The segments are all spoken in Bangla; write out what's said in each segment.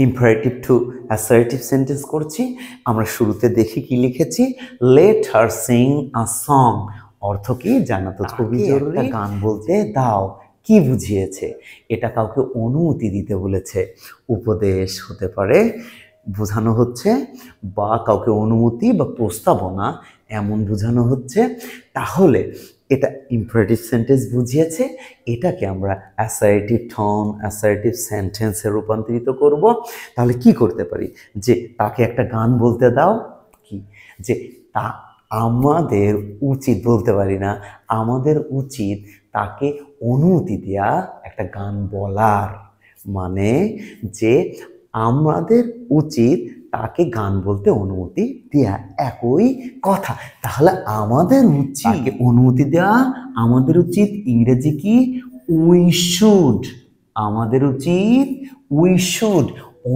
ইম্পারেটিভ টু অ্যাসার্টিভ সেন্টেন্স করছি। আমরা শুরুতে দেখি কি লিখেছি, let her Singh a song. অর্থ কি জানা তো খুবই জরুরি। গান বলতে দাও, কি বুঝিয়েছে? এটা কাউকে অনুমতি দিতে বলেছে। উপদেশ হতে পারে, বোঝানো হচ্ছে, বা কাউকে অনুমতি বা প্রস্তাবনা এমন বোঝানো হচ্ছে। তাহলে এটা ইম্পারেটিভ সেন্টেন্স বুঝিয়েছে, এটাকে আমরা অ্যাসার্টিভ টোন, অ্যাসার্টিভ সেন্টেন্সে রূপান্তরিত করব। তাহলে কি করতে পারি, যে তাকে একটা গান বলতে দাও, কি যে তা আমাদের উচিত, বলতে পারি না, আমাদের উচিত তাকে অনুমতি দেয়া একটা গান বলার, মানে যে আমাদের উচিত তাকে গান বলতে অনুমতি দেয়া, একই কথা। তাহলে আমাদের উচিত তাকে অনুমতি দেওয়া, আমাদের উচিত ইংরেজি কি, উই শুড। আমাদের উচিত উই শুড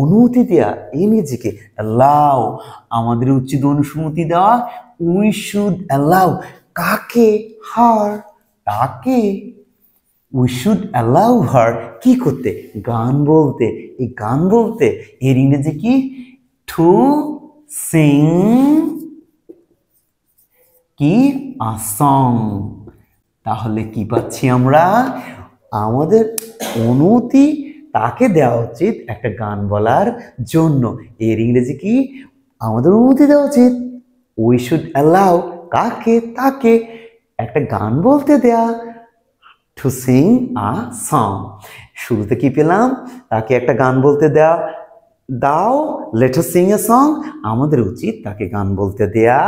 অনুমতি দেওয়া, এই নিজেকে অ্যালাউ। আমাদের উচিত অনুমতি দেওয়া, উই শুড অ্যালাউ। কাকে? হার, তাকে। উই শুড অ্যালাউ হার কি করতে? গান বলতে। এই গান বলতে এর ইংরেজি কি, টু সিং কি, আ সং। তাহলে কি পাচ্ছি আমরা, আমাদের অনুমতি তাকে দেওয়া উচিত একটা গান বলার জন্য। এর ইংরেজি কি, আমাদের অনুমতি দেওয়া উচিত, উই শুড অ্যালাউ কাকে, তাকে একটা গান বলতে দেয়া, টু সিং আ সং। শুরুতে কি পেলাম, তাকে একটা গান বলতে দেওয়া দাও, let us sing a song. আমাদের উচিত তাকে গান বলতে দেয়া,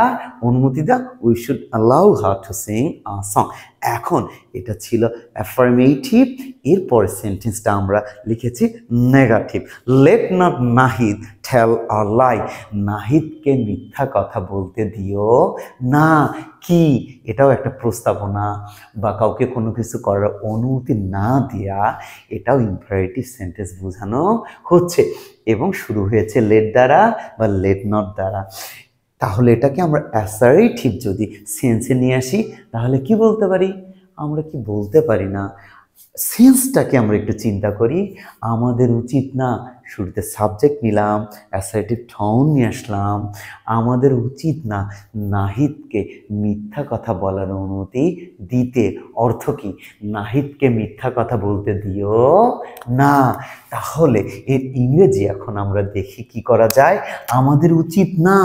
অনুমতি দেওয়া, we should allow her to sing a song. এখন এটা ছিল অ্যাফার্মেটিভ। এরপর সেন্টেন্সটা আমরা লিখেছি negative. Let not Nahid tell a lie. নাহিদকে মিথ্যা কথা বলতে দিও না। কি, এটাও একটা প্রস্তাবনা বা কাউকে কোনো কিছু করার অনুমতি না দেয়া, এটাও ইম্পারেটিভ সেন্টেন্স বোঝানো হচ্ছে। এবং শুরু হয়েছে লেট দ্বারা বা লেট নট দ্বারা। তাহলে এটাকে আমরা অ্যাসার্টিভ যদি সেন্সে নিয়ে আসি, তাহলে কি বলতে পারি? আমরা কি বলতে পারি না, সেন্সটাকে আমরা একটু চিন্তা করি। আমাদের উচিত না, শুরুতে সাবজেক্ট নিলাম, অ্যাসার্টিভ টোন নিয়ে আসলাম। আমাদের উচিত না নাহিদকে মিথ্যা কথা বলার অনুমতি দিতে। অর্থ কি, নাহিদকে মিথ্যা কথা বলতে দিও না। তাহলে এর ইংরেজি এখন আমরা দেখি কি করা যায়। আমাদের উচিত না,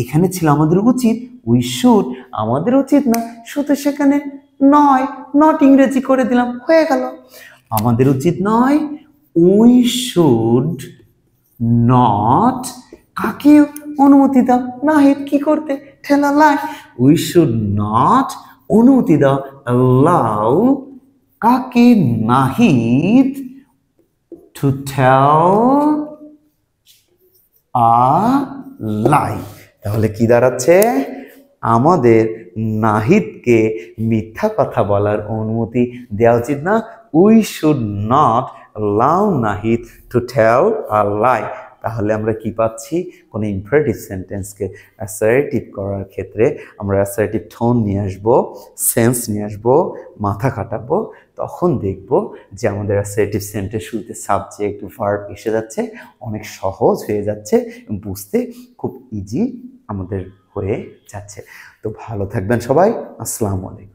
এখানে ছিল আমাদের উচিত, উই শুড। আমাদের উচিত না, শুধু সেখানে নয়, নট ইংরেজি করে দিলাম, হয়ে গেল। আমাদের উচিত নয়, উই শুড নট কাকে অনুমতি দাও, নাহিদ কি করতে, ঠেলা লাই। উই শুড নট অনুমতি দাও, অ্যালাউ কাকে, Nahid, to tell a lie. তাহলে কি দাঁড়াচ্ছে, আমাদের নাহিদকে মিথ্যা কথা বলার অনুমতি দেওয়া উচিত না। We should not allow Nahid to tell a lie. তাহলে আমরা কি পাচ্ছি, কোনো ইম্পারেটিভ সেন্টেন্সকে অ্যাসার্টিভ করার ক্ষেত্রে আমরা অ্যাসার্টিভ টোন নিয়ে আসবো, সেন্স নিয়ে আসবো, মাথা খাটাবো। তখন দেখব যে আমাদের অ্যাসার্টিভ সেন্টেন্স শুরুতে সাবজেক্ট ভার্ব এসে যাচ্ছে, অনেক সহজ হয়ে যাচ্ছে, বুঝতে খুব ইজি আমাদের হয়ে যাচ্ছে। তো ভালো থাকবেন সবাই, আসসালামু আলাইকুম।